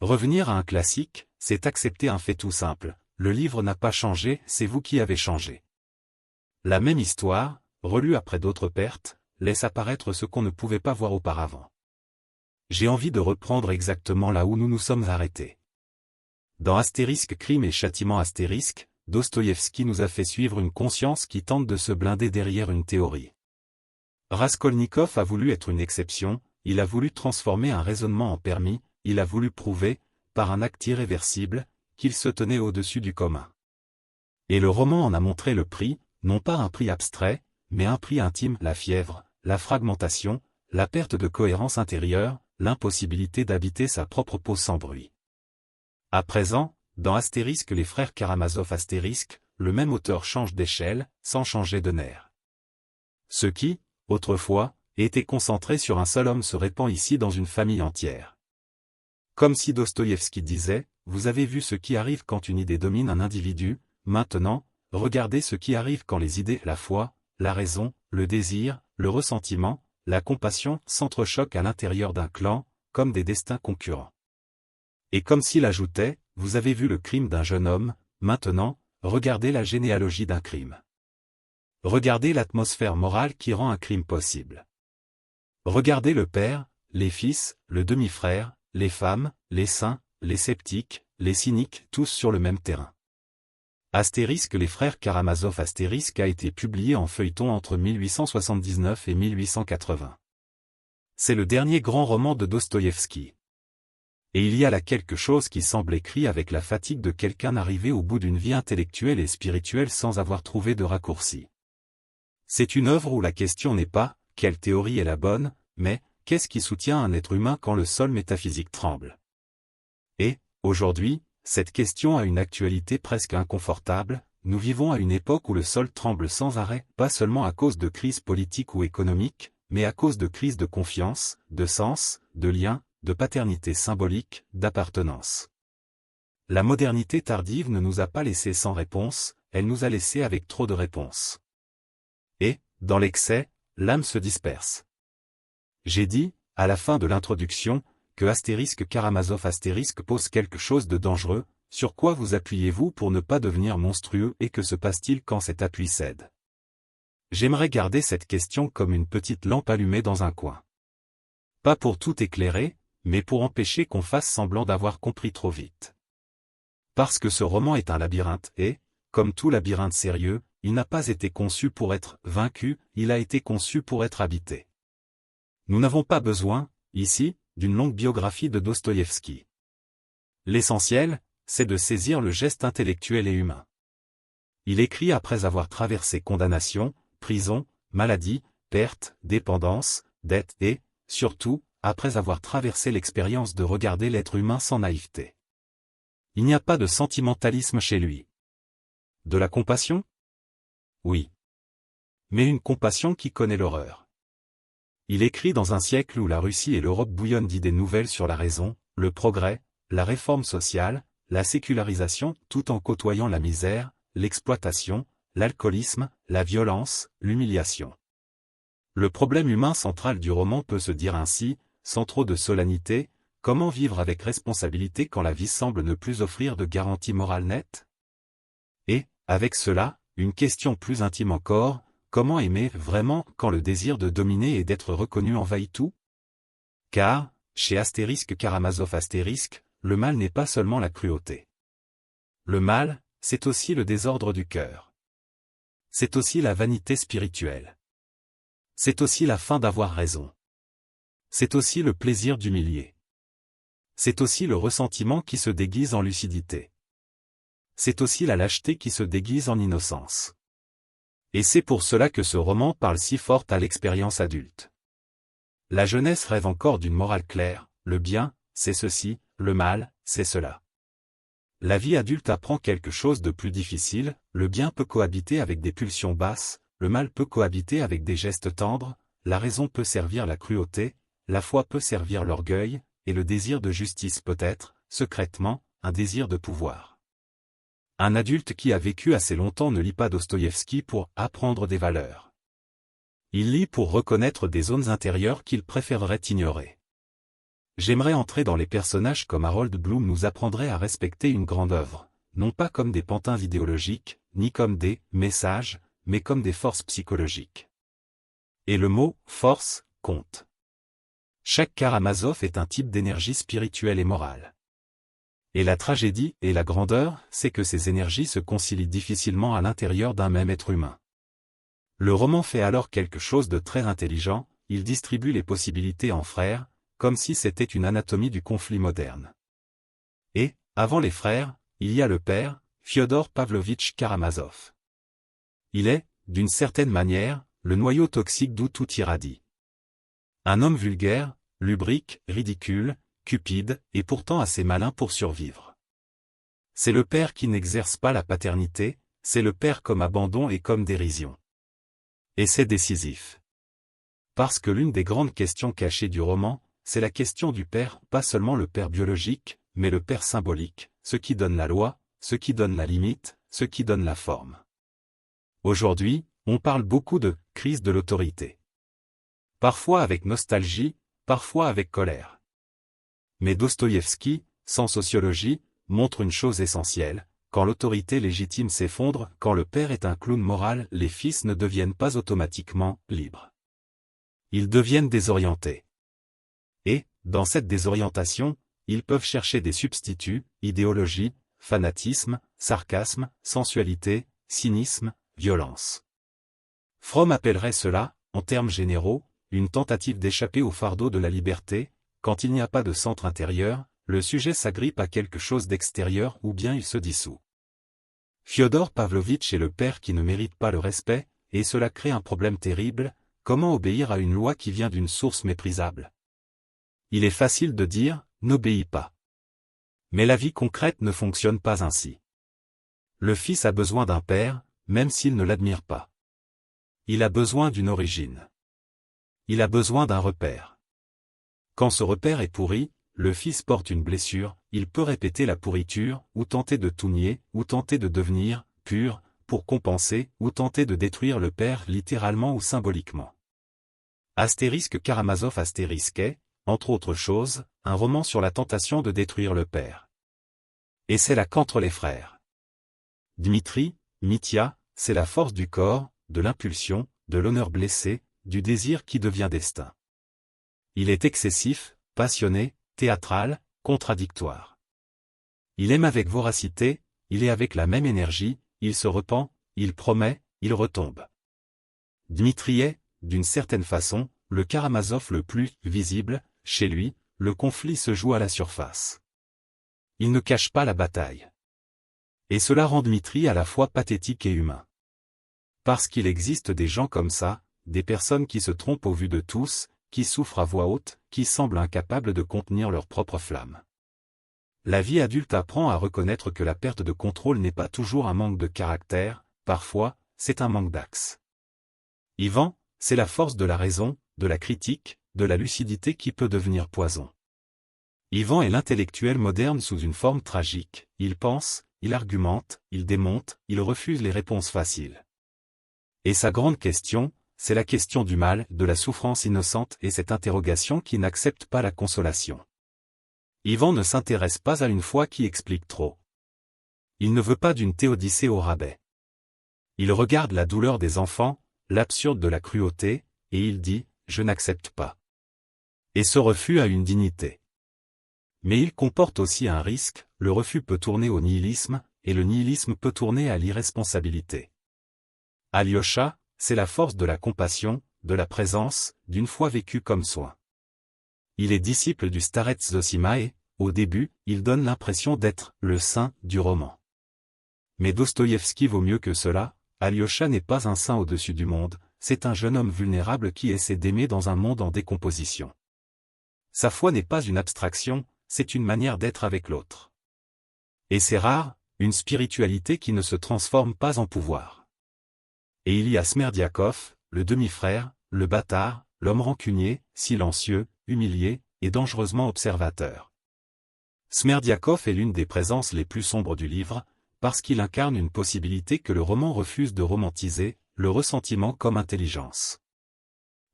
Revenir à un classique, c'est accepter un fait tout simple. Le livre n'a pas changé, c'est vous qui avez changé. La même histoire, relue après d'autres pertes, laisse apparaître ce qu'on ne pouvait pas voir auparavant. J'ai envie de reprendre exactement là où nous nous sommes arrêtés. Dans Astérisque Crime et Châtiment Astérisque, Dostoïevski nous a fait suivre une conscience qui tente de se blinder derrière une théorie. Raskolnikov a voulu être une exception, il a voulu transformer un raisonnement en permis, il a voulu prouver, par un acte irréversible, qu'il se tenait au-dessus du commun. Et le roman en a montré le prix, non pas un prix abstrait, mais un prix intime, la fièvre, la fragmentation, la perte de cohérence intérieure, l'impossibilité d'habiter sa propre peau sans bruit. À présent, dans Astérisque les frères Karamazov Astérisque, le même auteur change d'échelle, sans changer de nerf. Ce qui, autrefois, était concentré sur un seul homme se répand ici dans une famille entière. Comme si Dostoïevski disait, vous avez vu ce qui arrive quand une idée domine un individu, maintenant, regardez ce qui arrive quand les idées, la foi, la raison, le désir, le ressentiment, la compassion s'entrechoquent à l'intérieur d'un clan, comme des destins concurrents. Et comme s'il ajoutait, vous avez vu le crime d'un jeune homme, maintenant, regardez la généalogie d'un crime. Regardez l'atmosphère morale qui rend un crime possible. Regardez le père, les fils, le demi-frère, les femmes, les saints, les sceptiques, les cyniques, tous sur le même terrain. Astérisque les frères Karamazov Astérisque a été publié en feuilleton entre 1879 et 1880. C'est le dernier grand roman de Dostoïevski. Et il y a là quelque chose qui semble écrit avec la fatigue de quelqu'un arrivé au bout d'une vie intellectuelle et spirituelle sans avoir trouvé de raccourci. C'est une œuvre où la question n'est pas « quelle théorie est la bonne ?» mais « qu'est-ce qui soutient un être humain quand le sol métaphysique tremble ?» Et, aujourd'hui, cette question a une actualité presque inconfortable, nous vivons à une époque où le sol tremble sans arrêt, pas seulement à cause de crises politiques ou économiques, mais à cause de crises de confiance, de sens, de lien, de paternité symbolique, d'appartenance. La modernité tardive ne nous a pas laissés sans réponse, elle nous a laissés avec trop de réponses. Et, dans l'excès, l'âme se disperse. J'ai dit, à la fin de l'introduction, que Astérisque Karamazov Astérisque pose quelque chose de dangereux, sur quoi vous appuyez-vous pour ne pas devenir monstrueux et que se passe-t-il quand cet appui cède? J'aimerais garder cette question comme une petite lampe allumée dans un coin. Pas pour tout éclairer, mais pour empêcher qu'on fasse semblant d'avoir compris trop vite. Parce que ce roman est un labyrinthe et, comme tout labyrinthe sérieux, il n'a pas été conçu pour être vaincu, il a été conçu pour être habité. Nous n'avons pas besoin, ici, d'une longue biographie de Dostoïevski. L'essentiel, c'est de saisir le geste intellectuel et humain. Il écrit après avoir traversé condamnation, prison, maladie, perte, dépendance, dette et, surtout, après avoir traversé l'expérience de regarder l'être humain sans naïveté. Il n'y a pas de sentimentalisme chez lui. De la compassion? Oui. Mais une compassion qui connaît l'horreur. Il écrit dans un siècle où la Russie et l'Europe bouillonnent d'idées nouvelles sur la raison, le progrès, la réforme sociale, la sécularisation, tout en côtoyant la misère, l'exploitation, l'alcoolisme, la violence, l'humiliation. Le problème humain central du roman peut se dire ainsi, sans trop de solennité, comment vivre avec responsabilité quand la vie semble ne plus offrir de garantie morale nette? Et, avec cela, une question plus intime encore, comment aimer vraiment quand le désir de dominer et d'être reconnu envahit tout? Car, chez Astérisque Karamazov Astérisque, le mal n'est pas seulement la cruauté. Le mal, c'est aussi le désordre du cœur. C'est aussi la vanité spirituelle. C'est aussi la fin d'avoir raison. C'est aussi le plaisir d'humilier. C'est aussi le ressentiment qui se déguise en lucidité. C'est aussi la lâcheté qui se déguise en innocence. Et c'est pour cela que ce roman parle si fort à l'expérience adulte. La jeunesse rêve encore d'une morale claire, le bien, c'est ceci, le mal, c'est cela. La vie adulte apprend quelque chose de plus difficile, le bien peut cohabiter avec des pulsions basses, le mal peut cohabiter avec des gestes tendres, la raison peut servir la cruauté, la foi peut servir l'orgueil, et le désir de justice peut être, secrètement, un désir de pouvoir. Un adulte qui a vécu assez longtemps ne lit pas Dostoïevski pour apprendre des valeurs. Il lit pour reconnaître des zones intérieures qu'il préférerait ignorer. j'aimerais entrer dans les personnages comme Harold Bloom nous apprendrait à respecter une grande œuvre, non pas comme des pantins idéologiques, ni comme des « messages », mais comme des forces psychologiques. Et le mot « force » compte. Chaque Karamazov est un type d'énergie spirituelle et morale. Et la tragédie et la grandeur, c'est que ces énergies se concilient difficilement à l'intérieur d'un même être humain. Le roman fait alors quelque chose de très intelligent, il distribue les possibilités en frères, comme si c'était une anatomie du conflit moderne. Et, avant les frères, il y a le père, Fyodor Pavlovitch Karamazov. Il est, d'une certaine manière, le noyau toxique d'où tout irradie. Un homme vulgaire, lubrique, ridicule, cupide, et pourtant assez malin pour survivre. C'est le père qui n'exerce pas la paternité, c'est le père comme abandon et comme dérision. Et c'est décisif. Parce que l'une des grandes questions cachées du roman, c'est la question du père, pas seulement le père biologique, mais le père symbolique, ce qui donne la loi, ce qui donne la limite, ce qui donne la forme. Aujourd'hui, on parle beaucoup de « crise de l'autorité ». Parfois avec nostalgie, parfois avec colère. Mais Dostoïevski, sans sociologie, montre une chose essentielle, quand l'autorité légitime s'effondre, quand le père est un clown moral, les fils ne deviennent pas automatiquement libres. Ils deviennent désorientés. Et, dans cette désorientation, ils peuvent chercher des substituts, idéologie, fanatisme, sarcasme, sensualité, cynisme, violence. Fromm appellerait cela, en termes généraux, une tentative d'échapper au fardeau de la liberté. Quand il n'y a pas de centre intérieur, le sujet s'agrippe à quelque chose d'extérieur ou bien il se dissout. Fyodor Pavlovitch est le père qui ne mérite pas le respect, et cela crée un problème terrible, comment obéir à une loi qui vient d'une source méprisable? Il est facile de dire, n'obéis pas. Mais la vie concrète ne fonctionne pas ainsi. Le fils a besoin d'un père, même s'il ne l'admire pas. Il a besoin d'une origine. Il a besoin d'un repère. Quand ce repère est pourri, le fils porte une blessure, il peut répéter la pourriture, ou tenter de tout nier, ou tenter de devenir pur, pour compenser, ou tenter de détruire le père littéralement ou symboliquement. Astérisque Karamazov astérisque est, entre autres choses, un roman sur la tentation de détruire le père. Et c'est là qu'entre les frères. Dmitri, Mitya, c'est la force du corps, de l'impulsion, de l'honneur blessé, du désir qui devient destin. Il est excessif, passionné, théâtral, contradictoire. Il aime avec voracité, il est avec la même énergie, il se repent, il promet, il retombe. Dmitri est, d'une certaine façon, le Karamazov le plus visible, chez lui, le conflit se joue à la surface. Il ne cache pas la bataille. Et cela rend Dmitri à la fois pathétique et humain. Parce qu'il existe des gens comme ça, des personnes qui se trompent au vu de tous, qui souffrent à voix haute, qui semblent incapables de contenir leur propre flamme. La vie adulte apprend à reconnaître que la perte de contrôle n'est pas toujours un manque de caractère, parfois, c'est un manque d'axe. Ivan, c'est la force de la raison, de la critique, de la lucidité qui peut devenir poison. Ivan est l'intellectuel moderne sous une forme tragique, il pense, il argumente, il démonte, il refuse les réponses faciles. Et sa grande question, c'est la question du mal, de la souffrance innocente et cette interrogation qui n'accepte pas la consolation. Ivan ne s'intéresse pas à une foi qui explique trop. Il ne veut pas d'une théodicée au rabais. Il regarde la douleur des enfants, l'absurde de la cruauté, et il dit, je n'accepte pas. Et ce refus a une dignité. Mais il comporte aussi un risque, le refus peut tourner au nihilisme, et le nihilisme peut tourner à l'irresponsabilité. Alyosha, c'est la force de la compassion, de la présence, d'une foi vécue comme soin. Il est disciple du Starets Zosima et, au début, il donne l'impression d'être le saint du roman. Mais Dostoïevski vaut mieux que cela, Alyosha n'est pas un saint au-dessus du monde, c'est un jeune homme vulnérable qui essaie d'aimer dans un monde en décomposition. Sa foi n'est pas une abstraction, c'est une manière d'être avec l'autre. Et c'est rare, une spiritualité qui ne se transforme pas en pouvoir. Et il y a Smerdiakov, le demi-frère, le bâtard, l'homme rancunier, silencieux, humilié, et dangereusement observateur. Smerdiakov est l'une des présences les plus sombres du livre, parce qu'il incarne une possibilité que le roman refuse de romantiser, le ressentiment comme intelligence.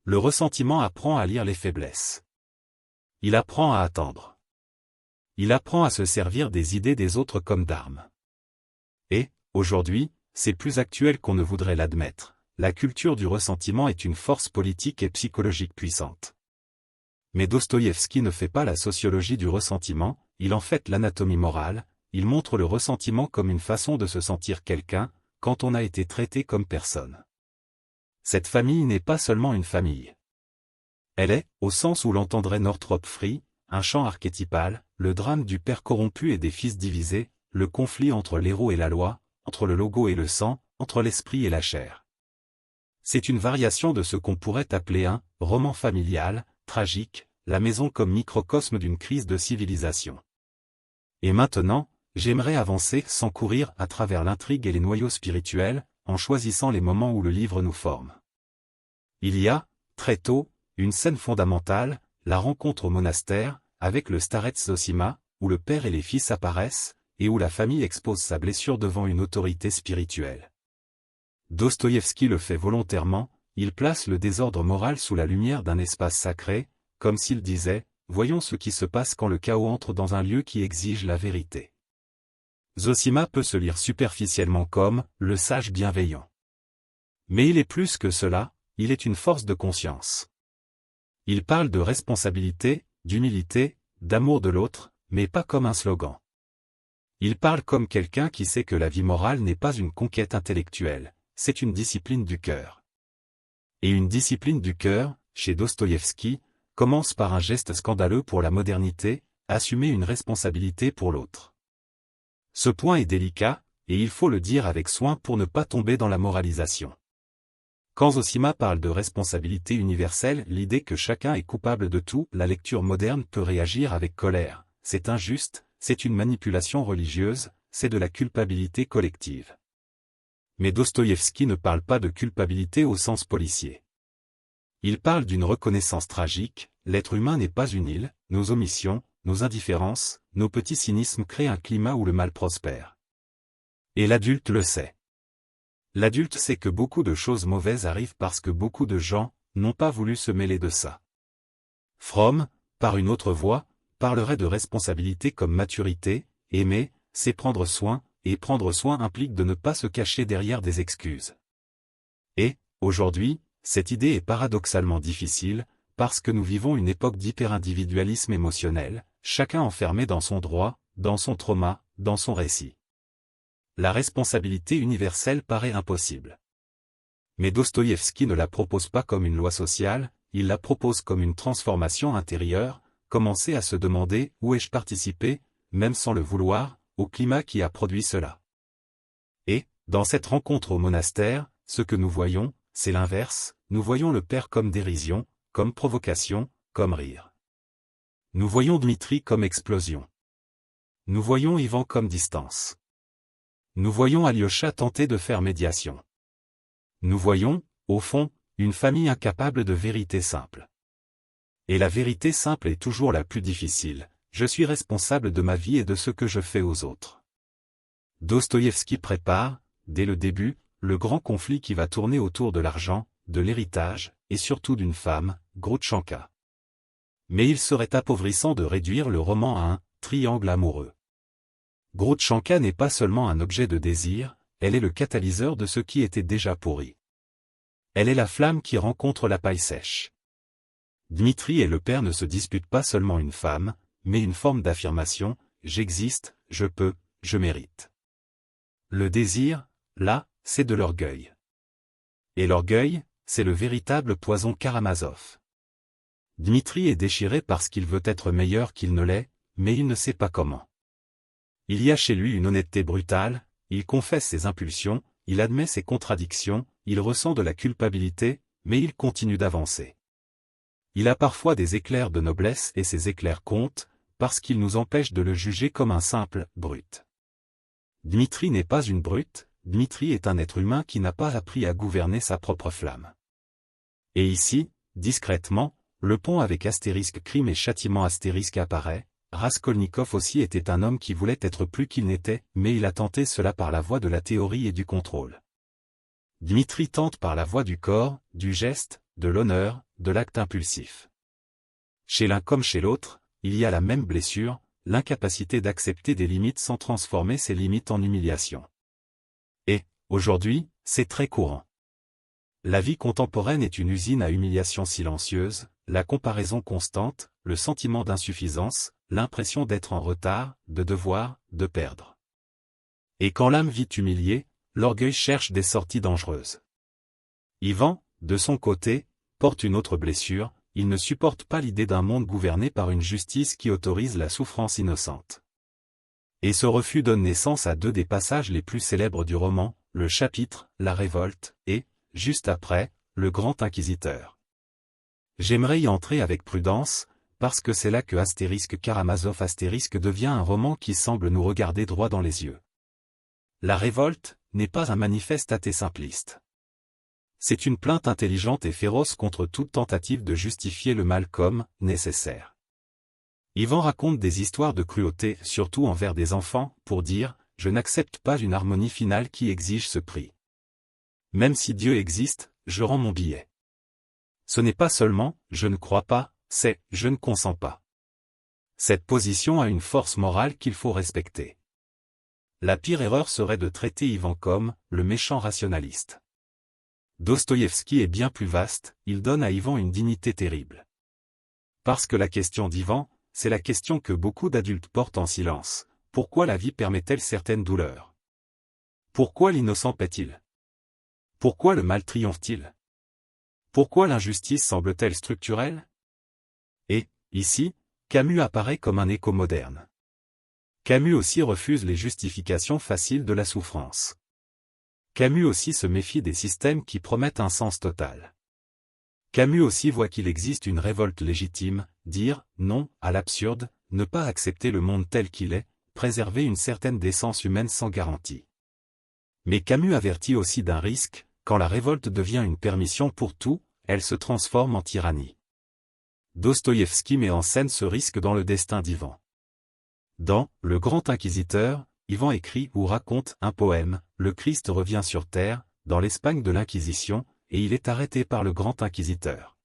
Le ressentiment apprend à lire les faiblesses. Il apprend à attendre. Il apprend à se servir des idées des autres comme d'armes. Et, aujourd'hui, c'est plus actuel qu'on ne voudrait l'admettre, la culture du ressentiment est une force politique et psychologique puissante. Mais Dostoïevski ne fait pas la sociologie du ressentiment, il en fait l'anatomie morale, il montre le ressentiment comme une façon de se sentir quelqu'un, quand on a été traité comme personne. Cette famille n'est pas seulement une famille. Elle est, au sens où l'entendrait Northrop Frye, un champ archétypal, le drame du père corrompu et des fils divisés, le conflit entre l'héros et la loi, entre le logo et le sang, entre l'esprit et la chair. C'est une variation de ce qu'on pourrait appeler un roman familial, tragique, la maison comme microcosme d'une crise de civilisation. Et maintenant, j'aimerais avancer sans courir à travers l'intrigue et les noyaux spirituels, en choisissant les moments où le livre nous forme. Il y a, très tôt, une scène fondamentale, la rencontre au monastère, avec le starets Zosima, où le père et les fils apparaissent, et où la famille expose sa blessure devant une autorité spirituelle. Dostoïevski le fait volontairement, il place le désordre moral sous la lumière d'un espace sacré, comme s'il disait, voyons ce qui se passe quand le chaos entre dans un lieu qui exige la vérité. Zosima peut se lire superficiellement comme le sage bienveillant. Mais il est plus que cela, il est une force de conscience. Il parle de responsabilité, d'humilité, d'amour de l'autre, mais pas comme un slogan. Il parle comme quelqu'un qui sait que la vie morale n'est pas une conquête intellectuelle, c'est une discipline du cœur. Et une discipline du cœur, chez Dostoïevski, commence par un geste scandaleux pour la modernité, assumer une responsabilité pour l'autre. Ce point est délicat, et il faut le dire avec soin pour ne pas tomber dans la moralisation. Quand Zosima parle de responsabilité universelle, l'idée que chacun est coupable de tout, la lecture moderne peut réagir avec colère. C'est injuste, c'est une manipulation religieuse, c'est de la culpabilité collective. Mais Dostoïevski ne parle pas de culpabilité au sens policier. Il parle d'une reconnaissance tragique, l'être humain n'est pas une île, nos omissions, nos indifférences, nos petits cynismes créent un climat où le mal prospère. Et l'adulte le sait. L'adulte sait que beaucoup de choses mauvaises arrivent parce que beaucoup de gens n'ont pas voulu se mêler de ça. Fromm, par une autre voie, parlerait de responsabilité comme maturité, aimer, c'est prendre soin, et prendre soin implique de ne pas se cacher derrière des excuses. Et, aujourd'hui, cette idée est paradoxalement difficile, parce que nous vivons une époque d'hyper-individualisme émotionnel, chacun enfermé dans son droit, dans son trauma, dans son récit. La responsabilité universelle paraît impossible. Mais Dostoïevski ne la propose pas comme une loi sociale, il la propose comme une transformation intérieure, commencer à se demander où ai-je participé, même sans le vouloir, au climat qui a produit cela. Et, dans cette rencontre au monastère, ce que nous voyons, c'est l'inverse, nous voyons le père comme dérision, comme provocation, comme rire. Nous voyons Dmitri comme explosion. Nous voyons Ivan comme distance. Nous voyons Alyosha tenter de faire médiation. Nous voyons, au fond, une famille incapable de vérité simple. Et la vérité simple est toujours la plus difficile, je suis responsable de ma vie et de ce que je fais aux autres. Dostoïevski prépare, dès le début, le grand conflit qui va tourner autour de l'argent, de l'héritage, et surtout d'une femme, Groutchanka. Mais il serait appauvrissant de réduire le roman à un triangle amoureux. Groutchanka n'est pas seulement un objet de désir, elle est le catalyseur de ce qui était déjà pourri. Elle est la flamme qui rencontre la paille sèche. Dmitri et le père ne se disputent pas seulement une femme, mais une forme d'affirmation, j'existe, je peux, je mérite. Le désir, là, c'est de l'orgueil. Et l'orgueil, c'est le véritable poison Karamazov. Dmitri est déchiré parce qu'il veut être meilleur qu'il ne l'est, mais il ne sait pas comment. Il y a chez lui une honnêteté brutale, il confesse ses impulsions, il admet ses contradictions, il ressent de la culpabilité, mais il continue d'avancer. Il a parfois des éclairs de noblesse et ces éclairs comptent, parce qu'ils nous empêchent de le juger comme un simple brute. Dmitri n'est pas une brute, Dmitri est un être humain qui n'a pas appris à gouverner sa propre flamme. Et ici, discrètement, le pont avec astérisque crime et châtiment astérisque apparaît. Raskolnikov aussi était un homme qui voulait être plus qu'il n'était, mais il a tenté cela par la voie de la théorie et du contrôle. Dmitri tente par la voie du corps, du geste, de l'honneur, de l'acte impulsif. Chez l'un comme chez l'autre, il y a la même blessure, l'incapacité d'accepter des limites sans transformer ces limites en humiliation. Et, aujourd'hui, c'est très courant. La vie contemporaine est une usine à humiliation silencieuse, la comparaison constante, le sentiment d'insuffisance, l'impression d'être en retard, de devoir, de perdre. Et quand l'âme vit humiliée, l'orgueil cherche des sorties dangereuses. Yvan, de son côté, porte une autre blessure, il ne supporte pas l'idée d'un monde gouverné par une justice qui autorise la souffrance innocente. Et ce refus donne naissance à deux des passages les plus célèbres du roman, le chapitre « La révolte » et, juste après, le Grand Inquisiteur. J'aimerais y entrer avec prudence, parce que c'est là que Karamazov devient un roman qui semble nous regarder droit dans les yeux. La révolte n'est pas un manifeste athée simpliste. C'est une plainte intelligente et féroce contre toute tentative de justifier le mal comme nécessaire. Yvan raconte des histoires de cruauté, surtout envers des enfants, pour dire « Je n'accepte pas une harmonie finale qui exige ce prix. Même si Dieu existe, je rends mon billet. » Ce n'est pas seulement « je ne crois pas », c'est « je ne consens pas ». Cette position a une force morale qu'il faut respecter. La pire erreur serait de traiter Yvan comme « le méchant rationaliste ». Dostoïevski est bien plus vaste, il donne à Yvan une dignité terrible. Parce que la question d'Yvan, c'est la question que beaucoup d'adultes portent en silence. Pourquoi la vie permet-elle certaines douleurs? Pourquoi l'innocent paie-t-il? Pourquoi le mal triomphe-t-il? Pourquoi l'injustice semble-t-elle structurelle? Et, ici, Camus apparaît comme un écho moderne. Camus aussi refuse les justifications faciles de la souffrance. Camus aussi se méfie des systèmes qui promettent un sens total. Camus aussi voit qu'il existe une révolte légitime, dire « non » à l'absurde, ne pas accepter le monde tel qu'il est, préserver une certaine décence humaine sans garantie. Mais Camus avertit aussi d'un risque, quand la révolte devient une permission pour tout, elle se transforme en tyrannie. Dostoïevski met en scène ce risque dans le destin d'Yvan. Dans « Le Grand Inquisiteur », Yvan écrit ou raconte un poème, le Christ revient sur terre, dans l'Espagne de l'Inquisition, et il est arrêté par le Grand Inquisiteur.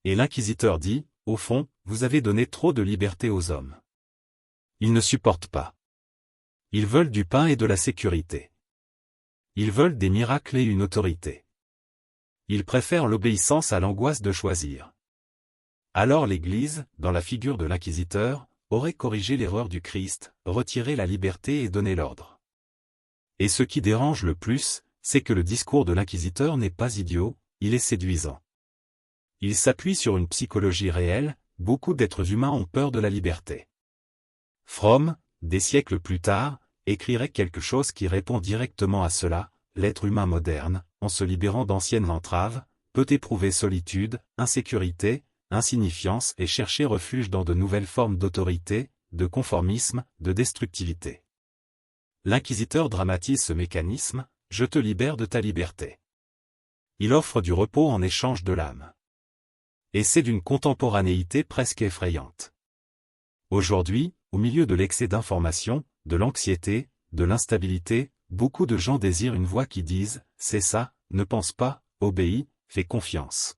Et l'Inquisiteur dit, au fond, vous avez donné trop de liberté aux hommes. Ils ne supportent pas. Ils veulent du pain et de la sécurité. Ils veulent des miracles et une autorité. Ils préfèrent l'obéissance à l'angoisse de choisir. Alors l'Église, dans la figure de l'Inquisiteur, aurait corrigé l'erreur du Christ, retiré la liberté et donné l'ordre. Et ce qui dérange le plus, c'est que le discours de l'inquisiteur n'est pas idiot, il est séduisant. Il s'appuie sur une psychologie réelle, beaucoup d'êtres humains ont peur de la liberté. Fromm, des siècles plus tard, écrirait quelque chose qui répond directement à cela, l'être humain moderne, en se libérant d'anciennes entraves, peut éprouver solitude, insécurité, insignifiance et chercher refuge dans de nouvelles formes d'autorité, de conformisme, de destructivité. L'inquisiteur dramatise ce mécanisme, je te libère de ta liberté. Il offre du repos en échange de l'âme. Et c'est d'une contemporanéité presque effrayante. Aujourd'hui, au milieu de l'excès d'information, de l'anxiété, de l'instabilité, beaucoup de gens désirent une voix qui dise, c'est ça, ne pense pas, obéis, fais confiance.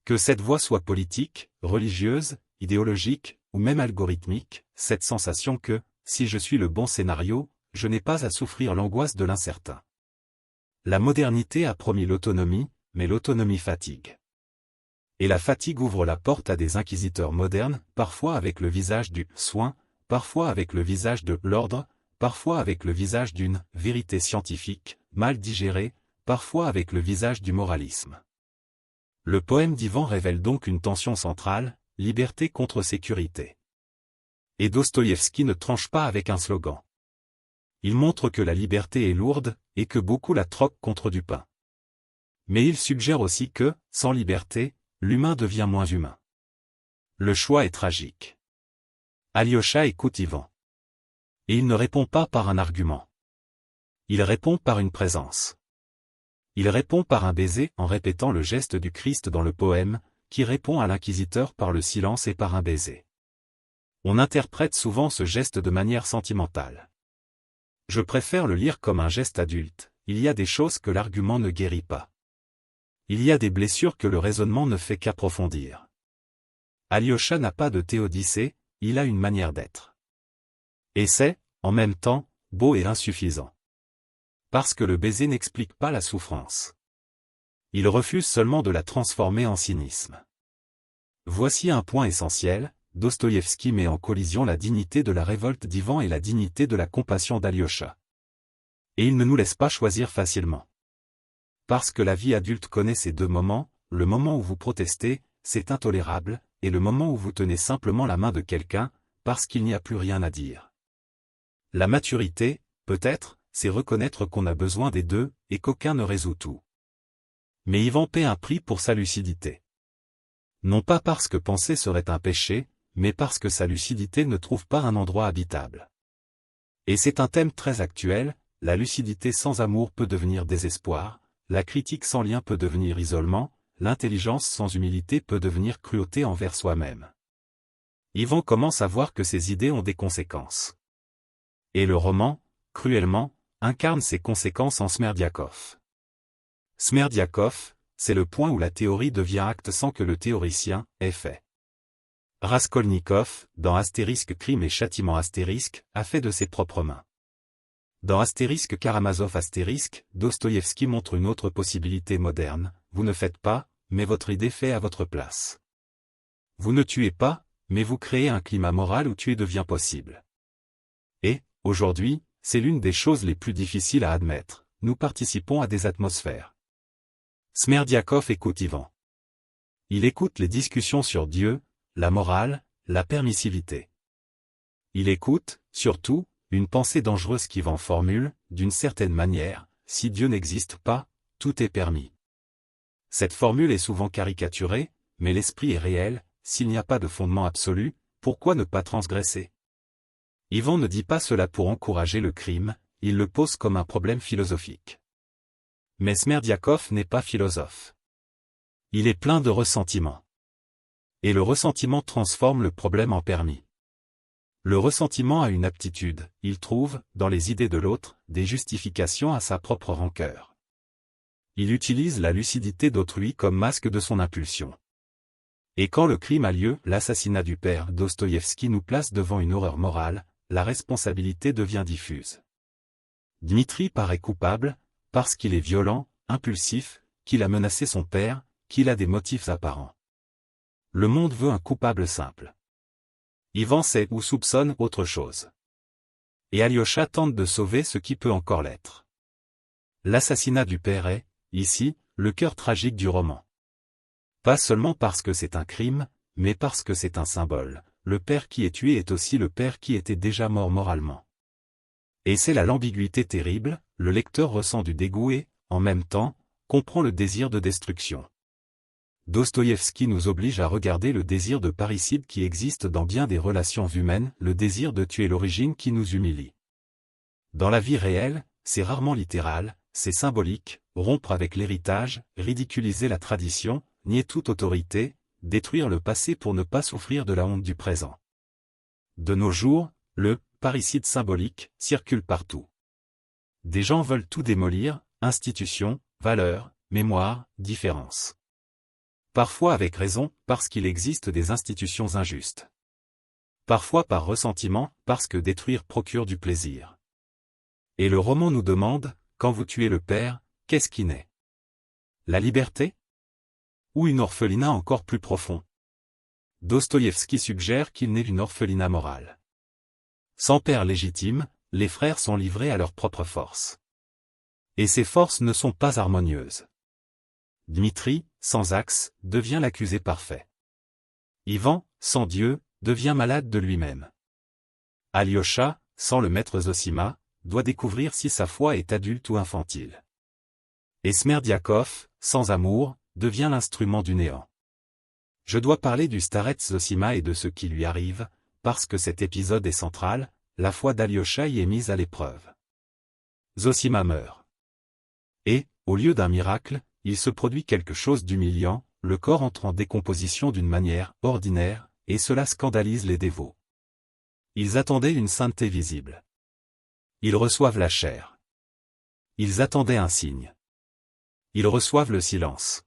Que cette voix soit politique, religieuse, idéologique, ou même algorithmique, cette sensation que, si je suis le bon scénario, je n'ai pas à souffrir l'angoisse de l'incertain. La modernité a promis l'autonomie, mais l'autonomie fatigue. Et la fatigue ouvre la porte à des inquisiteurs modernes, parfois avec le visage du soin, parfois avec le visage de l'ordre, parfois avec le visage d'une vérité scientifique, mal digérée, parfois avec le visage du moralisme. Le poème d'Yvan révèle donc une tension centrale, liberté contre sécurité. Et Dostoïevski ne tranche pas avec un slogan. Il montre que la liberté est lourde, et que beaucoup la troquent contre du pain. Mais il suggère aussi que, sans liberté, l'humain devient moins humain. Le choix est tragique. Alyosha écoute Yvan. Et il ne répond pas par un argument. Il répond par une présence. Il répond par un baiser en répétant le geste du Christ dans le poème, qui répond à l'inquisiteur par le silence et par un baiser. On interprète souvent ce geste de manière sentimentale. Je préfère le lire comme un geste adulte, il y a des choses que l'argument ne guérit pas. Il y a des blessures que le raisonnement ne fait qu'approfondir. Alyosha n'a pas de théodicée, il a une manière d'être. Et c'est, en même temps, beau et insuffisant. Parce que le baiser n'explique pas la souffrance. Il refuse seulement de la transformer en cynisme. Voici un point essentiel, Dostoïevski met en collision la dignité de la révolte d'Ivan et la dignité de la compassion d'Alyosha. Et il ne nous laisse pas choisir facilement. Parce que la vie adulte connaît ces deux moments, le moment où vous protestez, c'est intolérable, et le moment où vous tenez simplement la main de quelqu'un, parce qu'il n'y a plus rien à dire. La maturité, peut-être, c'est reconnaître qu'on a besoin des deux, et qu'aucun ne résout tout. Mais Ivan paie un prix pour sa lucidité. Non pas parce que penser serait un péché, mais parce que sa lucidité ne trouve pas un endroit habitable. Et c'est un thème très actuel, la lucidité sans amour peut devenir désespoir, la critique sans lien peut devenir isolement, l'intelligence sans humilité peut devenir cruauté envers soi-même. Ivan commence à voir que ses idées ont des conséquences. Et le roman, cruellement, incarne ces conséquences en Smerdiakov. Smerdiakov, c'est le point où la théorie devient acte sans que le théoricien ait fait. Raskolnikov, dans Astérisque Crime et Châtiment Astérisque, a fait de ses propres mains. Dans Astérisque Karamazov Astérisque, Dostoïevski montre une autre possibilité moderne, vous ne faites pas, mais votre idée fait à votre place. Vous ne tuez pas, mais vous créez un climat moral où tuer devient possible. Et, aujourd'hui, c'est l'une des choses les plus difficiles à admettre, nous participons à des atmosphères. Smerdiakov écoute Ivan. Il écoute les discussions sur Dieu, la morale, la permissivité. Il écoute, surtout, une pensée dangereuse qu'Ivan formule, d'une certaine manière, si Dieu n'existe pas, tout est permis. Cette formule est souvent caricaturée, mais l'esprit est réel, s'il n'y a pas de fondement absolu, pourquoi ne pas transgresser? Ivan ne dit pas cela pour encourager le crime, il le pose comme un problème philosophique. Mais Smerdiakov n'est pas philosophe. Il est plein de ressentiment. Et le ressentiment transforme le problème en permis. Le ressentiment a une aptitude, il trouve, dans les idées de l'autre, des justifications à sa propre rancœur. Il utilise la lucidité d'autrui comme masque de son impulsion. Et quand le crime a lieu, l'assassinat du père Dostoïevski nous place devant une horreur morale, la responsabilité devient diffuse. Dmitri paraît coupable, parce qu'il est violent, impulsif, qu'il a menacé son père, qu'il a des motifs apparents. Le monde veut un coupable simple. Ivan sait ou soupçonne autre chose. Et Alyosha tente de sauver ce qui peut encore l'être. L'assassinat du père est, ici, le cœur tragique du roman. Pas seulement parce que c'est un crime, mais parce que c'est un symbole. Le père qui est tué est aussi le père qui était déjà mort moralement. Et c'est là l'ambiguïté terrible, le lecteur ressent du dégoût et, en même temps, comprend le désir de destruction. Dostoïevski nous oblige à regarder le désir de parricide qui existe dans bien des relations humaines, le désir de tuer l'origine qui nous humilie. Dans la vie réelle, c'est rarement littéral, c'est symbolique, rompre avec l'héritage, ridiculiser la tradition, nier toute autorité, détruire le passé pour ne pas souffrir de la honte du présent. De nos jours, le parricide symbolique circule partout. Des gens veulent tout démolir, institutions, valeurs, mémoire, différences. Parfois avec raison, parce qu'il existe des institutions injustes. Parfois par ressentiment, parce que détruire procure du plaisir. Et le roman nous demande, quand vous tuez le père, qu'est-ce qui naît? La liberté? Ou une orphelinat encore plus profond? Dostoïevski suggère qu'il naît d'une orphelinat morale. Sans père légitime, les frères sont livrés à leurs propres forces. Et ces forces ne sont pas harmonieuses. Dmitri, sans axe, devient l'accusé parfait. Ivan, sans Dieu, devient malade de lui-même. Alyosha, sans le maître Zosima, doit découvrir si sa foi est adulte ou infantile. Et Smerdiakov, sans amour, devient l'instrument du néant. Je dois parler du starets Zosima et de ce qui lui arrive, parce que cet épisode est central, la foi d'Alyosha y est mise à l'épreuve. Zosima meurt. Et, au lieu d'un miracle, il se produit quelque chose d'humiliant, le corps entre en décomposition d'une manière ordinaire, et cela scandalise les dévots. Ils attendaient une sainteté visible. Ils reçoivent la chair. Ils attendaient un signe. Ils reçoivent le silence.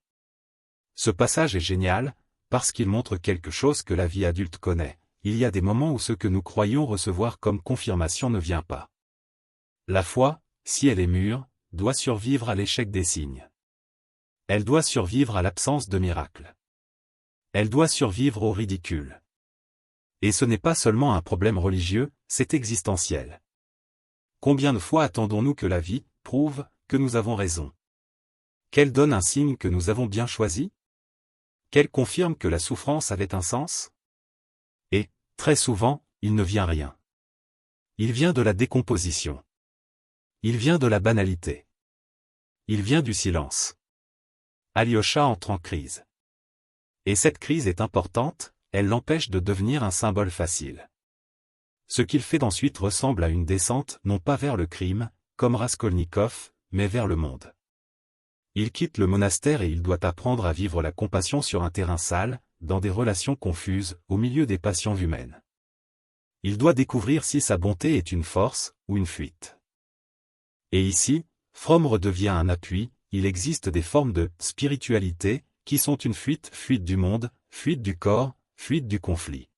Ce passage est génial, parce qu'il montre quelque chose que la vie adulte connaît. Il y a des moments où ce que nous croyons recevoir comme confirmation ne vient pas. La foi, si elle est mûre, doit survivre à l'échec des signes. Elle doit survivre à l'absence de miracle. Elle doit survivre au ridicule. Et ce n'est pas seulement un problème religieux, c'est existentiel. Combien de fois attendons-nous que la vie prouve que nous avons raison? Qu'elle donne un signe que nous avons bien choisi? Qu'elle confirme que la souffrance avait un sens? Et, très souvent, il ne vient rien. Il vient de la décomposition. Il vient de la banalité. Il vient du silence. Alyosha entre en crise. Et cette crise est importante, elle l'empêche de devenir un symbole facile. Ce qu'il fait ensuite ressemble à une descente non pas vers le crime, comme Raskolnikov, mais vers le monde. Il quitte le monastère et il doit apprendre à vivre la compassion sur un terrain sale, dans des relations confuses, au milieu des passions humaines. Il doit découvrir si sa bonté est une force, ou une fuite. Et ici, Fromm redevient un appui, il existe des formes de spiritualité, qui sont une fuite du monde, fuite du corps, fuite du conflit.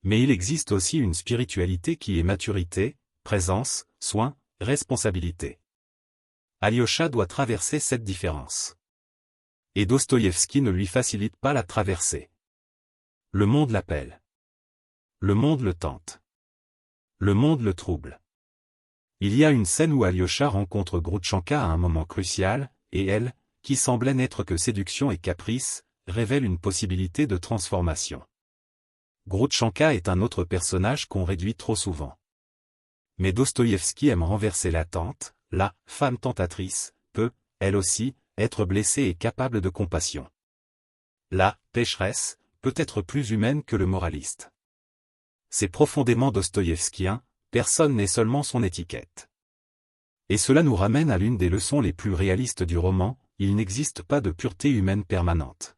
Mais il existe aussi une spiritualité qui est maturité, présence, soin, responsabilité. Alyosha doit traverser cette différence. Et Dostoïevski ne lui facilite pas la traversée. Le monde l'appelle. Le monde le tente. Le monde le trouble. Il y a une scène où Alyosha rencontre Groutchanka à un moment crucial, et elle, qui semblait n'être que séduction et caprice, révèle une possibilité de transformation. Groutchanka est un autre personnage qu'on réduit trop souvent. Mais Dostoïevski aime renverser l'attente, la femme tentatrice peut, elle aussi, être blessée et capable de compassion. La pécheresse peut être plus humaine que le moraliste. C'est profondément dostoïevskien, personne n'est seulement son étiquette. Et cela nous ramène à l'une des leçons les plus réalistes du roman, il n'existe pas de pureté humaine permanente.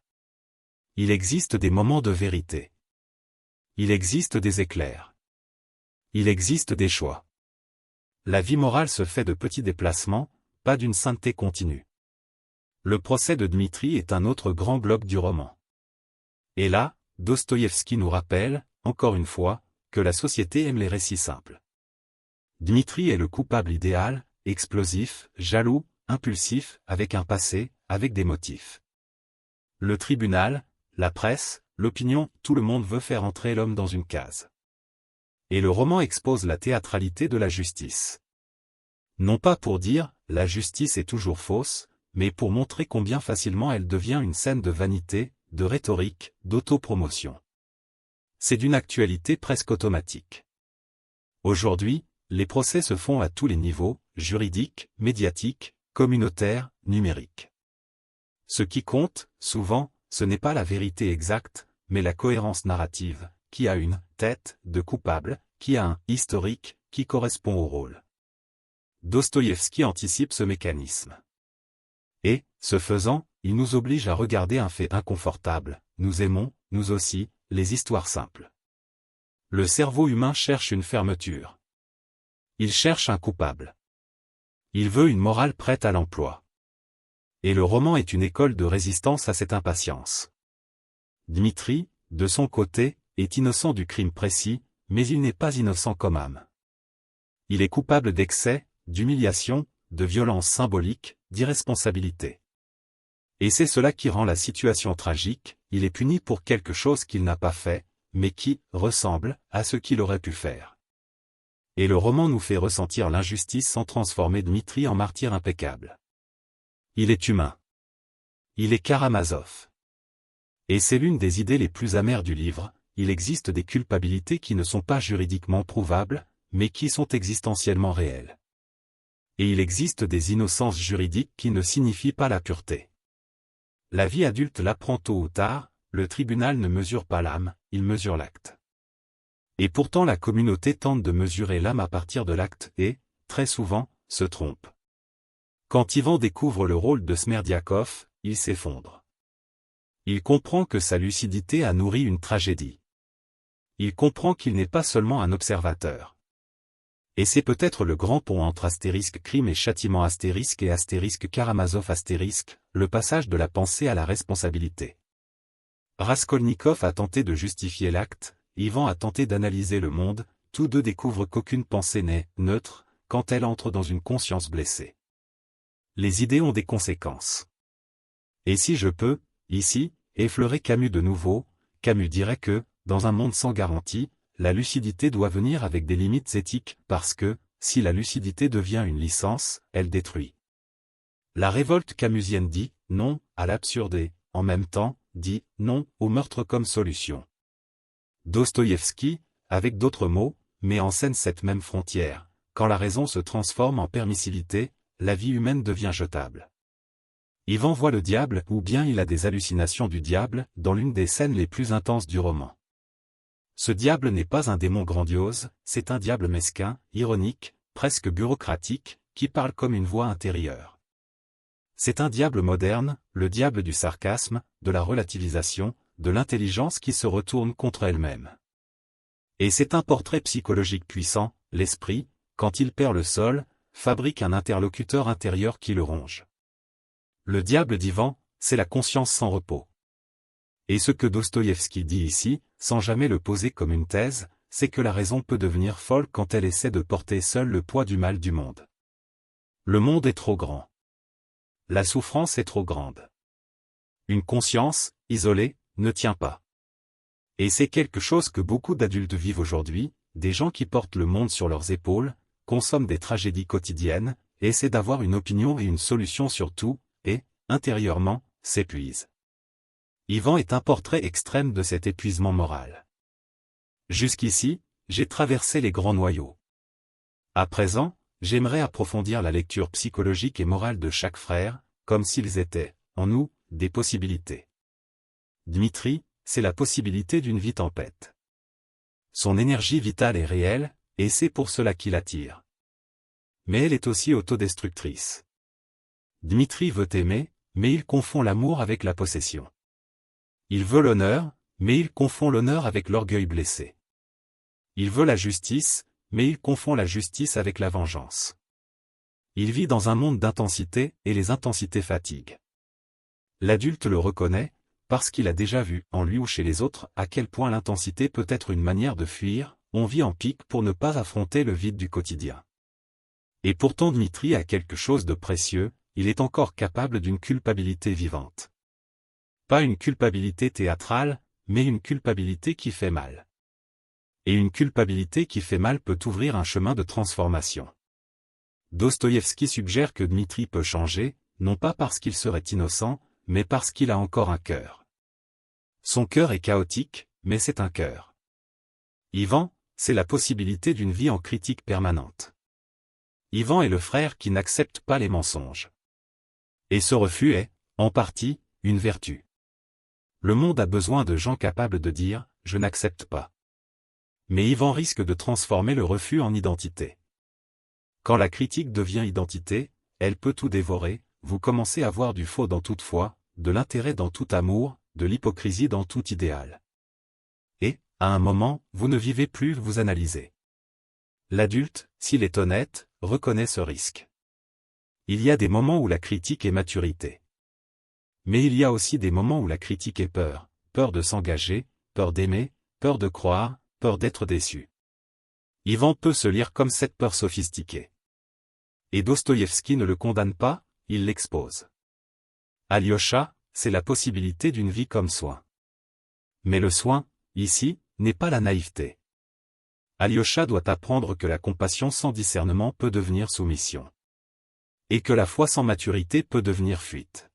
Il existe des moments de vérité. Il existe des éclairs. Il existe des choix. La vie morale se fait de petits déplacements, pas d'une sainteté continue. Le procès de Dmitri est un autre grand bloc du roman. Et là, Dostoïevski nous rappelle, encore une fois, que la société aime les récits simples. Dmitri est le coupable idéal, explosif, jaloux, impulsif, avec un passé, avec des motifs. Le tribunal, la presse, l'opinion, tout le monde veut faire entrer l'homme dans une case. Et le roman expose la théâtralité de la justice. Non pas pour dire, la justice est toujours fausse, mais pour montrer combien facilement elle devient une scène de vanité, de rhétorique, d'autopromotion. C'est d'une actualité presque automatique. Aujourd'hui, les procès se font à tous les niveaux, juridiques, médiatiques, communautaires, numériques. Ce qui compte, souvent, ce n'est pas la vérité exacte, mais la cohérence narrative, qui a une tête de coupable, qui a un historique, qui correspond au rôle. Dostoïevski anticipe ce mécanisme. Et, ce faisant, il nous oblige à regarder un fait inconfortable, nous aimons, nous aussi, les histoires simples. Le cerveau humain cherche une fermeture. Il cherche un coupable. Il veut une morale prête à l'emploi. Et le roman est une école de résistance à cette impatience. Dmitri, de son côté, est innocent du crime précis, mais il n'est pas innocent comme âme. Il est coupable d'excès, d'humiliation, de violence symbolique, d'irresponsabilité. Et c'est cela qui rend la situation tragique, il est puni pour quelque chose qu'il n'a pas fait, mais qui ressemble à ce qu'il aurait pu faire. Et le roman nous fait ressentir l'injustice sans transformer Dmitri en martyr impeccable. Il est humain. Il est Karamazov. Et c'est l'une des idées les plus amères du livre, il existe des culpabilités qui ne sont pas juridiquement prouvables, mais qui sont existentiellement réelles. Et il existe des innocences juridiques qui ne signifient pas la pureté. La vie adulte l'apprend tôt ou tard, le tribunal ne mesure pas l'âme, il mesure l'acte. Et pourtant la communauté tente de mesurer l'âme à partir de l'acte et, très souvent, se trompe. Quand Ivan découvre le rôle de Smerdiakov, il s'effondre. Il comprend que sa lucidité a nourri une tragédie. Il comprend qu'il n'est pas seulement un observateur. Et c'est peut-être le grand pont entre astérisque crime et châtiment astérisque et astérisque Karamazov astérisque, le passage de la pensée à la responsabilité. Raskolnikov a tenté de justifier l'acte, Ivan a tenté d'analyser le monde, tous deux découvrent qu'aucune pensée n'est neutre quand elle entre dans une conscience blessée. Les idées ont des conséquences. Et si je peux, ici, effleurer Camus de nouveau, Camus dirait que, dans un monde sans garantie, la lucidité doit venir avec des limites éthiques, parce que, si la lucidité devient une licence, elle détruit. La révolte camusienne dit « non » à l'absurde et, en même temps, dit « non » au meurtre comme solution. Dostoïevski, avec d'autres mots, met en scène cette même frontière. Quand la raison se transforme en permissivité, la vie humaine devient jetable. Ivan voit le diable, ou bien il a des hallucinations du diable, dans l'une des scènes les plus intenses du roman. Ce diable n'est pas un démon grandiose, c'est un diable mesquin, ironique, presque bureaucratique, qui parle comme une voix intérieure. C'est un diable moderne, le diable du sarcasme, de la relativisation, de l'intelligence qui se retourne contre elle-même. Et c'est un portrait psychologique puissant, l'esprit, quand il perd le sol, fabrique un interlocuteur intérieur qui le ronge. Le diable d'Ivan, c'est la conscience sans repos. Et ce que Dostoïevski dit ici, sans jamais le poser comme une thèse, c'est que la raison peut devenir folle quand elle essaie de porter seule le poids du mal du monde. Le monde est trop grand. La souffrance est trop grande. Une conscience, isolée, ne tient pas. Et c'est quelque chose que beaucoup d'adultes vivent aujourd'hui, des gens qui portent le monde sur leurs épaules, consomment des tragédies quotidiennes, essaient d'avoir une opinion et une solution sur tout, et, intérieurement, s'épuisent. Ivan est un portrait extrême de cet épuisement moral. Jusqu'ici, j'ai traversé les grands noyaux. À présent, j'aimerais approfondir la lecture psychologique et morale de chaque frère, comme s'ils étaient, en nous, des possibilités. Dmitri, c'est la possibilité d'une vie tempête. Son énergie vitale est réelle, et c'est pour cela qu'il attire. Mais elle est aussi autodestructrice. Dmitri veut aimer, mais il confond l'amour avec la possession. Il veut l'honneur, mais il confond l'honneur avec l'orgueil blessé. Il veut la justice, mais il confond la justice avec la vengeance. Il vit dans un monde d'intensité, et les intensités fatiguent. L'adulte le reconnaît, parce qu'il a déjà vu, en lui ou chez les autres, à quel point l'intensité peut être une manière de fuir, on vit en pique pour ne pas affronter le vide du quotidien. Et pourtant Dmitri a quelque chose de précieux, il est encore capable d'une culpabilité vivante. Pas une culpabilité théâtrale, mais une culpabilité qui fait mal. Et une culpabilité qui fait mal peut ouvrir un chemin de transformation. Dostoïevski suggère que Dmitri peut changer, non pas parce qu'il serait innocent, mais parce qu'il a encore un cœur. Son cœur est chaotique, mais c'est un cœur. Ivan, c'est la possibilité d'une vie en critique permanente. Ivan est le frère qui n'accepte pas les mensonges. Et ce refus est, en partie, une vertu. Le monde a besoin de gens capables de dire « je n'accepte pas ». Mais Ivan risque de transformer le refus en identité. Quand la critique devient identité, elle peut tout dévorer, vous commencez à voir du faux dans toute foi, de l'intérêt dans tout amour, de l'hypocrisie dans tout idéal. Et, à un moment, vous ne vivez plus, vous analysez. L'adulte, s'il est honnête, reconnaît ce risque. Il y a des moments où la critique est maturité. Mais il y a aussi des moments où la critique est peur, peur de s'engager, peur d'aimer, peur de croire, peur d'être déçu. Ivan peut se lire comme cette peur sophistiquée. Et Dostoïevski ne le condamne pas, il l'expose. Alyosha, c'est la possibilité d'une vie comme soin. Mais le soin, ici, n'est pas la naïveté. Alyosha doit apprendre que la compassion sans discernement peut devenir soumission. Et que la foi sans maturité peut devenir fuite.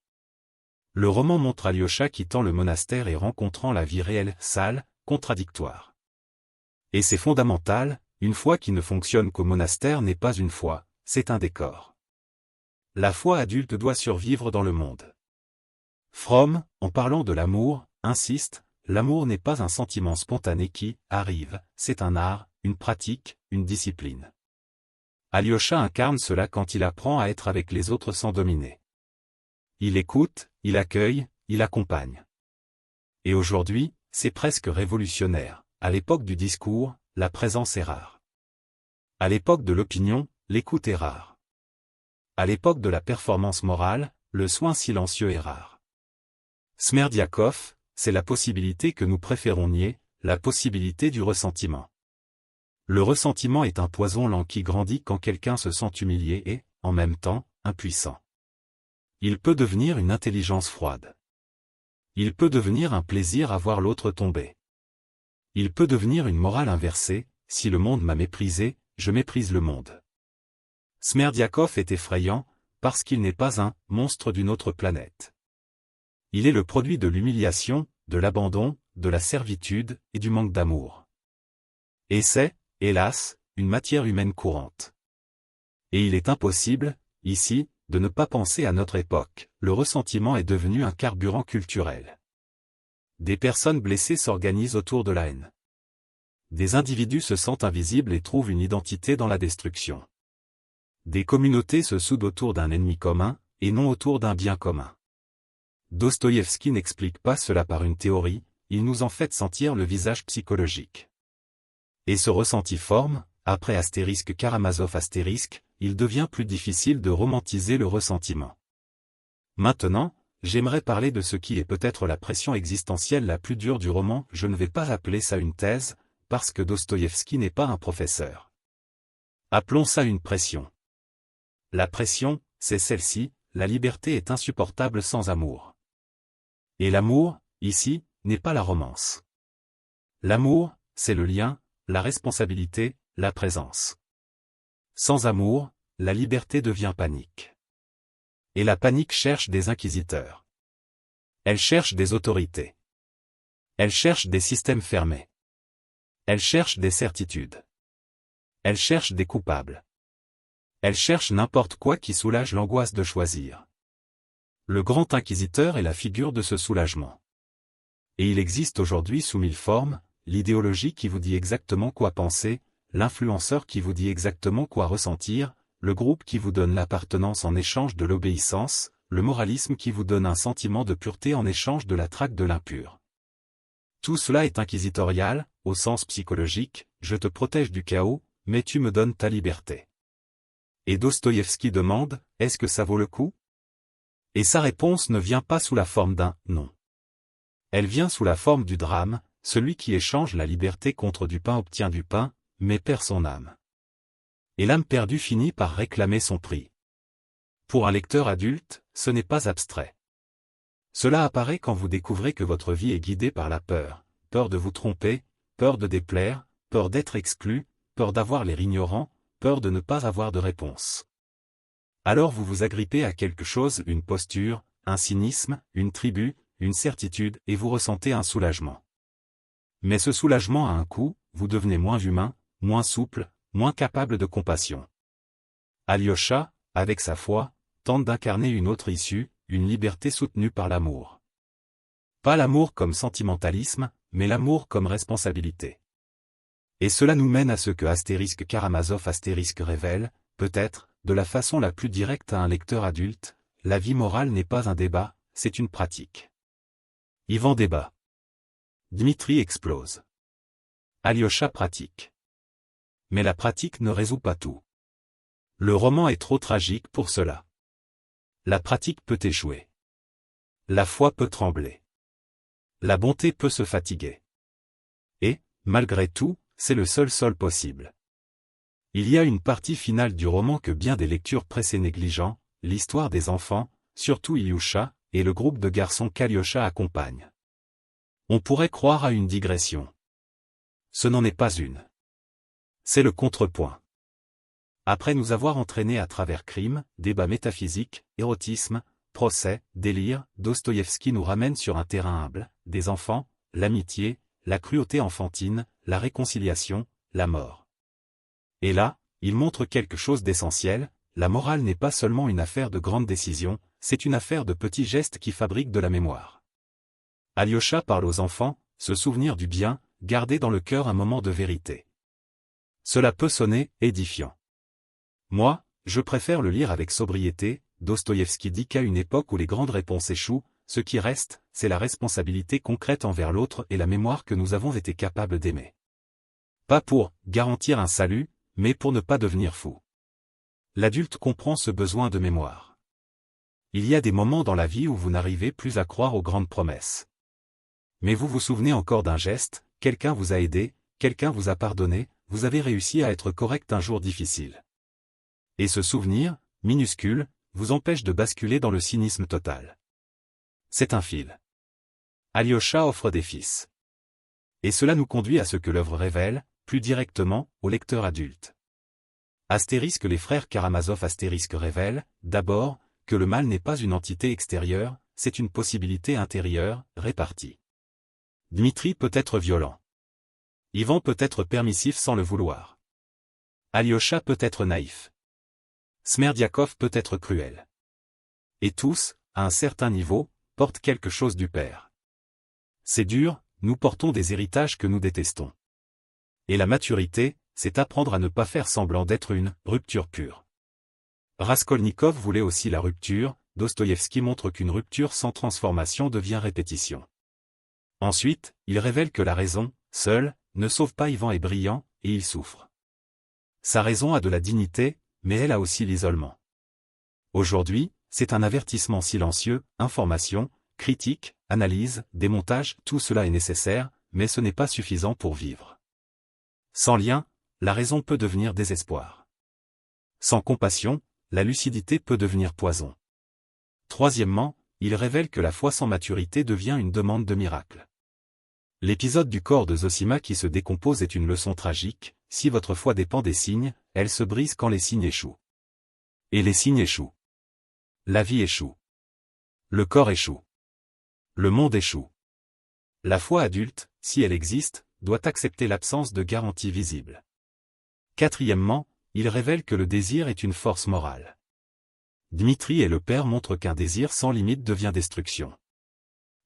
Le roman montre Alyosha quittant le monastère et rencontrant la vie réelle, sale, contradictoire. Et c'est fondamental, une foi qui ne fonctionne qu'au monastère n'est pas une foi, c'est un décor. La foi adulte doit survivre dans le monde. Fromm, en parlant de l'amour, insiste, l'amour n'est pas un sentiment spontané qui arrive, c'est un art, une pratique, une discipline. Alyosha incarne cela quand il apprend à être avec les autres sans dominer. Il écoute, il accueille, il accompagne. Et aujourd'hui, c'est presque révolutionnaire. À l'époque du discours, la présence est rare. À l'époque de l'opinion, l'écoute est rare. À l'époque de la performance morale, le soin silencieux est rare. Smerdiakov, c'est la possibilité que nous préférons nier, la possibilité du ressentiment. Le ressentiment est un poison lent qui grandit quand quelqu'un se sent humilié et, en même temps, impuissant. Il peut devenir une intelligence froide. Il peut devenir un plaisir à voir l'autre tomber. Il peut devenir une morale inversée, si le monde m'a méprisé, je méprise le monde. Smerdiakov est effrayant, parce qu'il n'est pas un monstre d'une autre planète. Il est le produit de l'humiliation, de l'abandon, de la servitude et du manque d'amour. Et c'est, hélas, une matière humaine courante. Et il est impossible, ici, de ne pas penser à notre époque, le ressentiment est devenu un carburant culturel. Des personnes blessées s'organisent autour de la haine. Des individus se sentent invisibles et trouvent une identité dans la destruction. Des communautés se soudent autour d'un ennemi commun, et non autour d'un bien commun. Dostoïevski n'explique pas cela par une théorie, il nous en fait sentir le visage psychologique. Et ce ressenti forme, après Karamazov il devient plus difficile de romantiser le ressentiment. Maintenant, j'aimerais parler de ce qui est peut-être la pression existentielle la plus dure du roman, je ne vais pas appeler ça une thèse, parce que Dostoïevski n'est pas un professeur. Appelons ça une pression. La pression, c'est celle-ci, la liberté est insupportable sans amour. Et l'amour, ici, n'est pas la romance. L'amour, c'est le lien, la responsabilité, la présence. Sans amour, la liberté devient panique. Et la panique cherche des inquisiteurs. Elle cherche des autorités. Elle cherche des systèmes fermés. Elle cherche des certitudes. Elle cherche des coupables. Elle cherche n'importe quoi qui soulage l'angoisse de choisir. Le grand inquisiteur est la figure de ce soulagement. Et il existe aujourd'hui sous 1000 formes, l'idéologie qui vous dit exactement quoi penser, l'influenceur qui vous dit exactement quoi ressentir, le groupe qui vous donne l'appartenance en échange de l'obéissance, le moralisme qui vous donne un sentiment de pureté en échange de la traque de l'impur. Tout cela est inquisitorial, au sens psychologique, je te protège du chaos, mais tu me donnes ta liberté. Et Dostoïevski demande, est-ce que ça vaut le coup? Et sa réponse ne vient pas sous la forme d'un « non ». Elle vient sous la forme du drame, celui qui échange la liberté contre du pain obtient du pain, mais perd son âme. Et l'âme perdue finit par réclamer son prix. Pour un lecteur adulte, ce n'est pas abstrait. Cela apparaît quand vous découvrez que votre vie est guidée par la peur, peur de vous tromper, peur de déplaire, peur d'être exclu, peur d'avoir l'air ignorant, peur de ne pas avoir de réponse. Alors vous vous agrippez à quelque chose, une posture, un cynisme, une tribu, une certitude, et vous ressentez un soulagement. Mais ce soulagement a un coût, vous devenez moins humain, moins souple, moins capable de compassion. Alyosha, avec sa foi, tente d'incarner une autre issue, une liberté soutenue par l'amour. Pas l'amour comme sentimentalisme, mais l'amour comme responsabilité. Et cela nous mène à ce que Karamazov révèle, peut-être, de la façon la plus directe à un lecteur adulte, la vie morale n'est pas un débat, c'est une pratique. Ivan débat. Dmitri explose. Alyosha pratique. Mais la pratique ne résout pas tout. Le roman est trop tragique pour cela. La pratique peut échouer. La foi peut trembler. La bonté peut se fatiguer. Et, malgré tout, c'est le seul sol possible. Il y a une partie finale du roman que bien des lectures pressées négligent, l'histoire des enfants, surtout Ilyusha, et le groupe de garçons qu'Alyosha accompagne. On pourrait croire à une digression. Ce n'en est pas une. C'est le contrepoint. Après nous avoir entraînés à travers crime, débats métaphysiques, érotisme, procès, délire, Dostoïevski nous ramène sur un terrain humble, des enfants, l'amitié, la cruauté enfantine, la réconciliation, la mort. Et là, il montre quelque chose d'essentiel, la morale n'est pas seulement une affaire de grandes décisions, c'est une affaire de petits gestes qui fabriquent de la mémoire. Alyosha parle aux enfants, se souvenir du bien, garder dans le cœur un moment de vérité. Cela peut sonner édifiant. Moi, je préfère le lire avec sobriété, Dostoïevski dit qu'à une époque où les grandes réponses échouent, ce qui reste, c'est la responsabilité concrète envers l'autre et la mémoire que nous avons été capables d'aimer. Pas pour garantir un salut, mais pour ne pas devenir fou. L'adulte comprend ce besoin de mémoire. Il y a des moments dans la vie où vous n'arrivez plus à croire aux grandes promesses. Mais vous vous souvenez encore d'un geste, quelqu'un vous a aidé, quelqu'un vous a pardonné, vous avez réussi à être correct un jour difficile. Et ce souvenir, minuscule, vous empêche de basculer dans le cynisme total. C'est un fil. Alyosha offre des fils. Et cela nous conduit à ce que l'œuvre révèle, plus directement, au lecteur adulte. Astérisque les frères Karamazov astérisque révèlent, d'abord, que le mal n'est pas une entité extérieure, c'est une possibilité intérieure, répartie. Dmitri peut être violent. Ivan peut être permissif sans le vouloir. Alyosha peut être naïf. Smerdiakov peut être cruel. Et tous, à un certain niveau, portent quelque chose du père. C'est dur, nous portons des héritages que nous détestons. Et la maturité, c'est apprendre à ne pas faire semblant d'être une rupture pure. Raskolnikov voulait aussi la rupture, Dostoïevski montre qu'une rupture sans transformation devient répétition. Ensuite, il révèle que la raison, seule, ne sauve pas Ivan est brillant, et il souffre. Sa raison a de la dignité, mais elle a aussi l'isolement. Aujourd'hui, c'est un avertissement silencieux, information, critique, analyse, démontage, tout cela est nécessaire, mais ce n'est pas suffisant pour vivre. Sans lien, la raison peut devenir désespoir. Sans compassion, la lucidité peut devenir poison. Troisièmement, il révèle que la foi sans maturité devient une demande de miracle. L'épisode du corps de Zosima qui se décompose est une leçon tragique, si votre foi dépend des signes, elle se brise quand les signes échouent. Et les signes échouent. La vie échoue. Le corps échoue. Le monde échoue. La foi adulte, si elle existe, doit accepter l'absence de garantie visible. Quatrièmement, il révèle que le désir est une force morale. Dmitri et le père montrent qu'un désir sans limite devient destruction.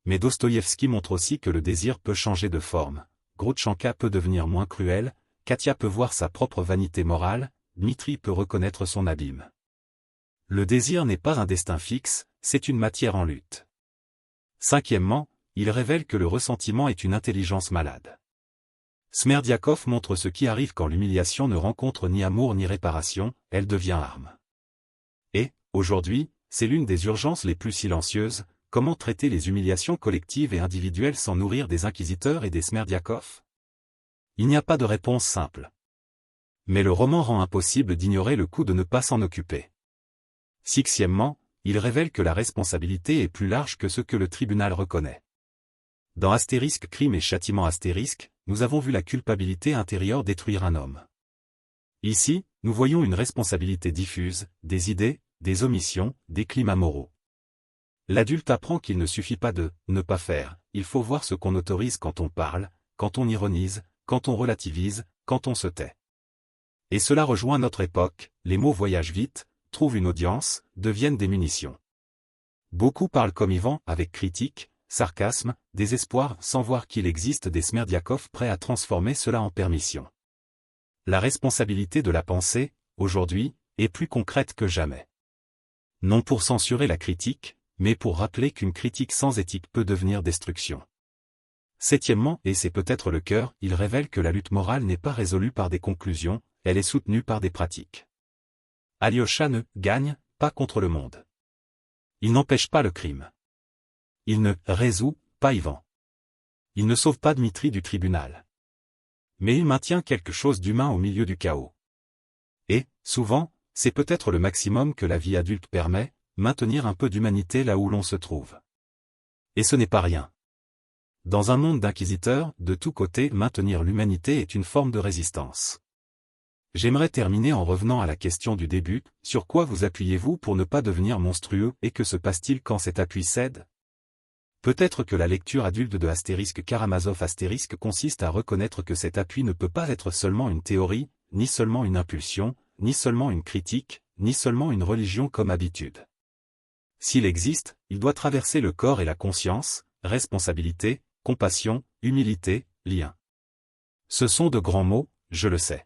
Mais Dostoïevski montre aussi que le désir peut changer de forme, Grotchanka peut devenir moins cruel, Katia peut voir sa propre vanité morale, Dmitri peut reconnaître son abîme. Le désir n'est pas un destin fixe, c'est une matière en lutte. Cinquièmement, il révèle que le ressentiment est une intelligence malade. Smerdiakov montre ce qui arrive quand l'humiliation ne rencontre ni amour ni réparation, elle devient arme. Et, aujourd'hui, c'est l'une des urgences les plus silencieuses, comment traiter les humiliations collectives et individuelles sans nourrir des inquisiteurs et des Smerdiakov? Il n'y a pas de réponse simple. Mais le roman rend impossible d'ignorer le coup de ne pas s'en occuper. Sixièmement, il révèle que la responsabilité est plus large que ce que le tribunal reconnaît. Dans Astérisque crime et châtiment astérisque, nous avons vu la culpabilité intérieure détruire un homme. Ici, nous voyons une responsabilité diffuse, des idées, des omissions, des climats moraux. L'adulte apprend qu'il ne suffit pas de « ne pas faire », il faut voir ce qu'on autorise quand on parle, quand on ironise, quand on relativise, quand on se tait. Et cela rejoint notre époque, les mots voyagent vite, trouvent une audience, deviennent des munitions. Beaucoup parlent comme Ivan, avec critique, sarcasme, désespoir, sans voir qu'il existe des Smerdiakov prêts à transformer cela en permission. La responsabilité de la pensée, aujourd'hui, est plus concrète que jamais. Non pour censurer la critique, mais pour rappeler qu'une critique sans éthique peut devenir destruction. Septièmement, et c'est peut-être le cœur, il révèle que la lutte morale n'est pas résolue par des conclusions, elle est soutenue par des pratiques. Alyosha ne gagne pas contre le monde. Il n'empêche pas le crime. Il ne résout pas Ivan. Il ne sauve pas Dmitri du tribunal. Mais il maintient quelque chose d'humain au milieu du chaos. Et, souvent, c'est peut-être le maximum que la vie adulte permet, maintenir un peu d'humanité là où l'on se trouve. Et ce n'est pas rien. Dans un monde d'inquisiteurs, de tous côtés, maintenir l'humanité est une forme de résistance. J'aimerais terminer en revenant à la question du début, sur quoi vous appuyez-vous pour ne pas devenir monstrueux, et que se passe-t-il quand cet appui cède? Peut-être que la lecture adulte de Astérisque Karamazov Astérisque consiste à reconnaître que cet appui ne peut pas être seulement une théorie, ni seulement une impulsion, ni seulement une critique, ni seulement une religion comme habitude. S'il existe, il doit traverser le corps et la conscience, responsabilité, compassion, humilité, lien. Ce sont de grands mots, je le sais.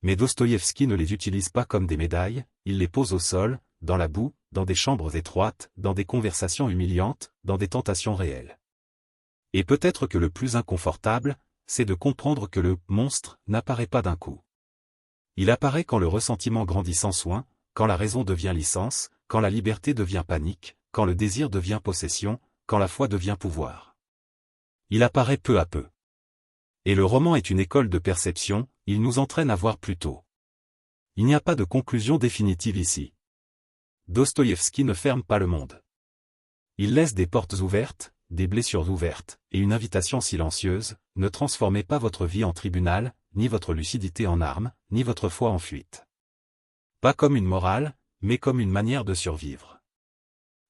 Mais Dostoïevski ne les utilise pas comme des médailles, il les pose au sol, dans la boue, dans des chambres étroites, dans des conversations humiliantes, dans des tentations réelles. Et peut-être que le plus inconfortable, c'est de comprendre que le « monstre » n'apparaît pas d'un coup. Il apparaît quand le ressentiment grandit sans soin, quand la raison devient licence, quand la liberté devient panique, quand le désir devient possession, quand la foi devient pouvoir. Il apparaît peu à peu. Et le roman est une école de perception, il nous entraîne à voir plus tôt. Il n'y a pas de conclusion définitive ici. Dostoïevski ne ferme pas le monde. Il laisse des portes ouvertes, des blessures ouvertes, et une invitation silencieuse: ne transformez pas votre vie en tribunal, ni votre lucidité en arme, ni votre foi en fuite. Pas comme une morale, mais comme une manière de survivre.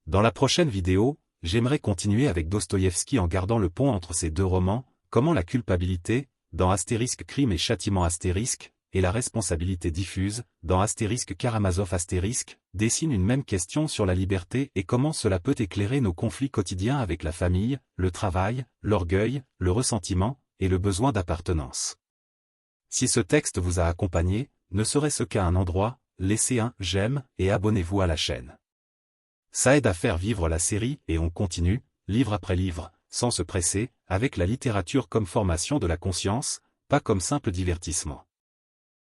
Dans la prochaine vidéo, j'aimerais continuer avec Dostoïevski en gardant le pont entre ces deux romans, comment la culpabilité, dans Astérisque Crime et Châtiment Astérisque, et la responsabilité diffuse, dans Astérisque Karamazov Astérisque, dessine une même question sur la liberté et comment cela peut éclairer nos conflits quotidiens avec la famille, le travail, l'orgueil, le ressentiment, et le besoin d'appartenance. Si ce texte vous a accompagné, ne serait-ce qu'à un endroit, laissez un j'aime et abonnez-vous à la chaîne. Ça aide à faire vivre la série et on continue, livre après livre, sans se presser, avec la littérature comme formation de la conscience, pas comme simple divertissement.